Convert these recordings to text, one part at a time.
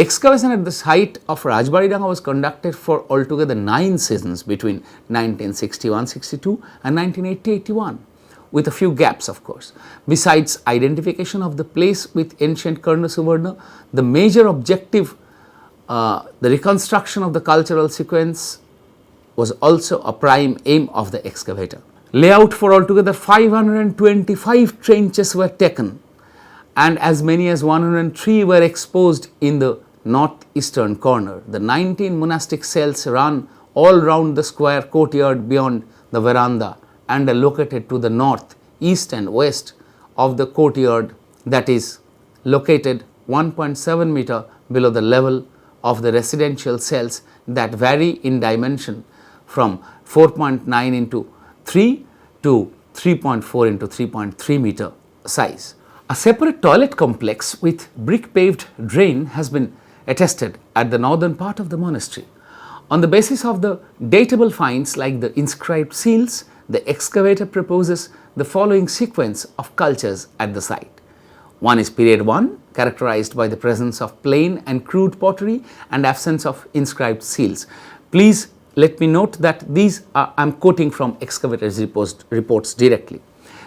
excavation at the site of Rajbaridanga was conducted for altogether 9 seasons between 1961-62 and 1980-81, with a few gaps of course. Besides identification of the place with ancient Karna Suvarna, the major objective, the reconstruction of the cultural sequence, was also a prime aim of the excavator. Layout for altogether 525 trenches were taken, and as many as 103 were exposed in the northeastern corner. The 19 monastic cells run all round the square courtyard beyond the veranda and are located to the north, east and west of the courtyard, that is located 1.7 meter below the level of the residential cells that vary in dimension from 4.9 into 3 to 3.4 into 3.3 meter size. A separate toilet complex with brick paved drain has been attested at the northern part of the monastery. On the basis of the datable finds like the inscribed seals, the excavator proposes the following sequence of cultures at the site. One is period 1, characterized by the presence of plain and crude pottery and absence of inscribed seals. Please let me note that these are, I am quoting from excavators reports directly.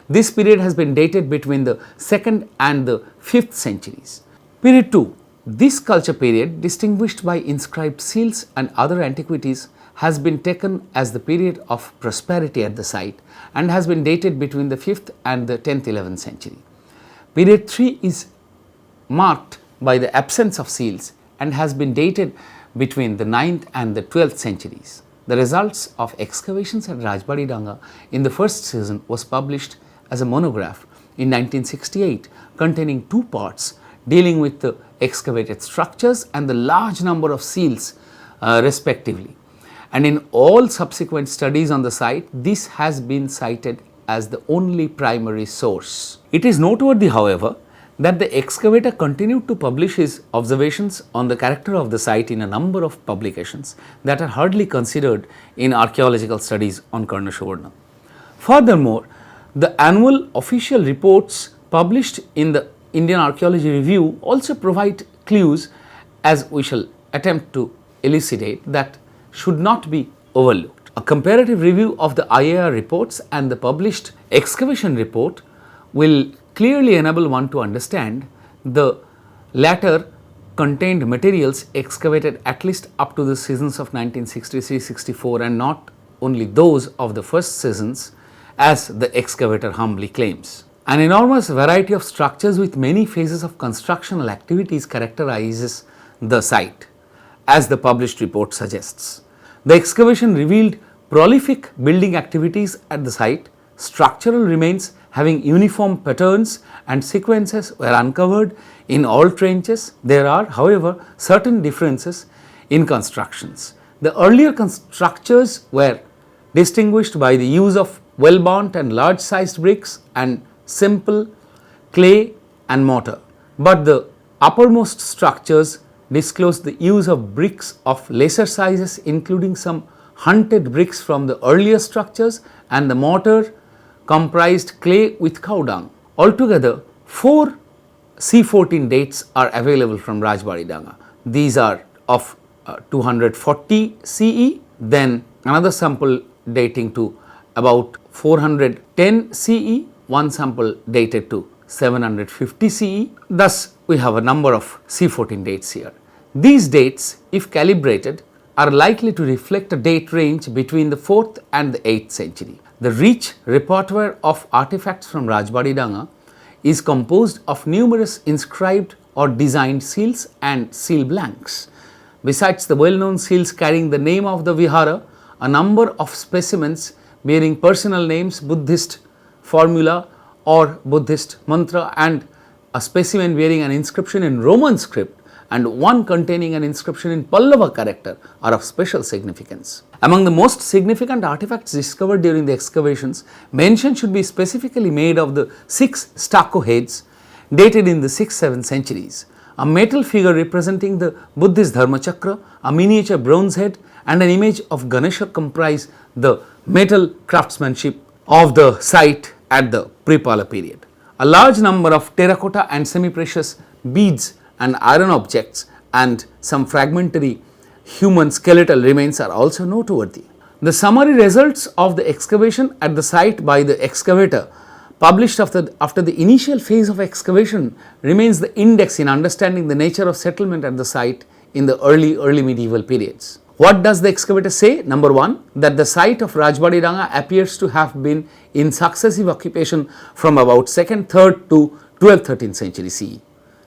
This period has been dated between the 2nd and the 5th centuries. Period 2. This culture period, distinguished by inscribed seals and other antiquities, has been taken as the period of prosperity at the site and has been dated between the 5th and the 10th-11th century. Period 3 is marked by the absence of seals and has been dated between the 9th and the 12th centuries. The results of excavations at Rajbaridanga in the first season was published as a monograph in 1968 containing 2 parts dealing with the excavated structures and the large number of seals respectively. And in all subsequent studies on the site, this has been cited as the only primary source. It is noteworthy, however, that the excavator continued to publish his observations on the character of the site in a number of publications that are hardly considered in archaeological studies on Karna Suvarna. Furthermore, the annual official reports published in the Indian Archaeology Review also provide clues, as we shall attempt to elucidate, that should not be overlooked. A comparative review of the IAR reports and the published excavation report will clearly enable one to understand the latter contained materials excavated at least up to the seasons of 1963-64 and not only those of the first seasons, as the excavator humbly claims. An enormous variety of structures with many phases of constructional activities characterizes the site, as the published report suggests. The excavation revealed prolific building activities at the site. Structural remains having uniform patterns and sequences were uncovered in all trenches. There are, however, certain differences in constructions. The earlier structures were distinguished by the use of well-burnt and large-sized bricks and simple clay and mortar, but the uppermost structures disclose the use of bricks of lesser sizes, including some hunted bricks from the earlier structures, and the mortar comprised clay with cow dung. Altogether, 4 C14 dates are available from Rajbaridanga. These are of 240 CE, then another sample dating to about 410 CE, one sample dated to 750 CE. Thus, we have a number of C14 dates here. These dates, if calibrated, are likely to reflect a date range between the 4th and the 8th century. The rich repertoire of artifacts from Rajbaridanga is composed of numerous inscribed or designed seals and seal blanks. Besides the well-known seals carrying the name of the vihara, a number of specimens bearing personal names, Buddhist formula or Buddhist mantra, and a specimen bearing an inscription in Roman script and one containing an inscription in Pallava character are of special significance. Among the most significant artifacts discovered during the excavations, mention should be specifically made of the 6 stucco heads dated in the 6th-7th centuries. A metal figure representing the Buddhist Dharma Chakra, a miniature bronze head and an image of Ganesha comprise the metal craftsmanship of the site at the pre-Pala period. A large number of terracotta and semi-precious beads and iron objects and some fragmentary human skeletal remains are also noteworthy. The summary results of the excavation at the site by the excavator published after the initial phase of excavation remains the index in understanding the nature of settlement at the site in the early medieval periods. What does the excavator say? Number 1, that the site of Rajbari Danga appears to have been in successive occupation from about 2nd, 3rd to 12th, 13th century CE.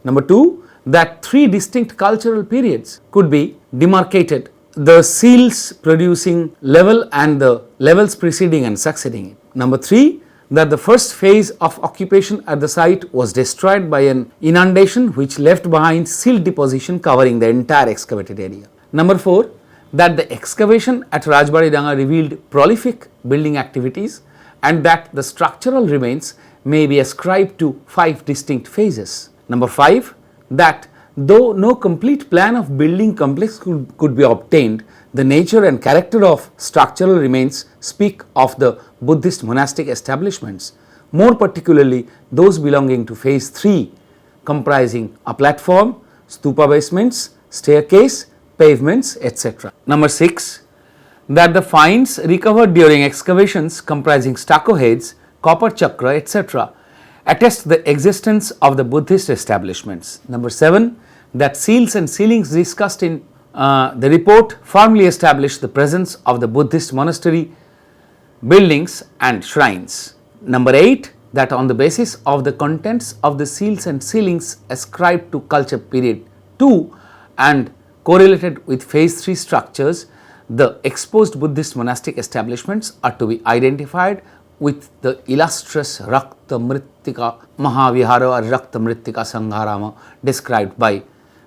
Number 2, that 3 distinct cultural periods could be demarcated, the seals producing level and the levels preceding and succeeding it. Number 3, that the first phase of occupation at the site was destroyed by an inundation which left behind silt deposition covering the entire excavated area. Number 4, that the excavation at Rajbari Danga revealed prolific building activities and that the structural remains may be ascribed to 5 distinct phases. Number 5, that though no complete plan of building complex could be obtained, the nature and character of structural remains speak of the Buddhist monastic establishments, more particularly those belonging to phase 3, comprising a platform, stupa basements, staircase, pavements, etc. Number 6, that the finds recovered during excavations comprising stucco heads, copper chakra, etc. attest the existence of the Buddhist establishments. Number 7, that seals and ceilings discussed in the report firmly establish the presence of the Buddhist monastery buildings and shrines. Number 8, that on the basis of the contents of the seals and ceilings ascribed to culture period 2 and correlated with phase 3 structures, the exposed Buddhist monastic establishments are to be identified with the illustrious Rakta Mrittika Mahavihara or Rakta Mrittika Sangharama described by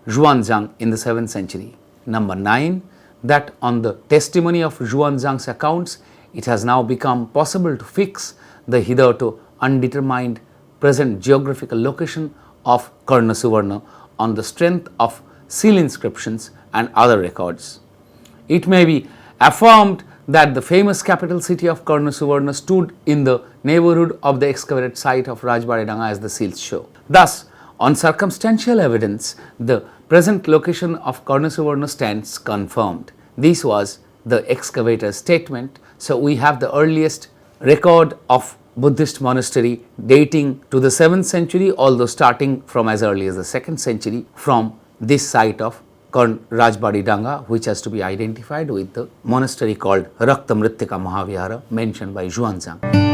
Xuanzang in the 7th century. Number 9, that on the testimony of Xuanzang's accounts, it has now become possible to fix the hitherto undetermined present geographical location of Karna Suvarna on the strength of seal inscriptions and other records. It may be affirmed that the famous capital city of Karna Suvarna stood in the neighborhood of the excavated site of Rajbari Danga as the seals show. Thus, on circumstantial evidence, the present location of Karna Suvarna stands confirmed. This was the excavator's statement. So, we have the earliest record of Buddhist monastery dating to the 7th century, although starting from as early as the 2nd century from this site of Rajbari Danga, which has to be identified with the monastery called Rakta Mrittika Mahavihara mentioned by Xuanzang.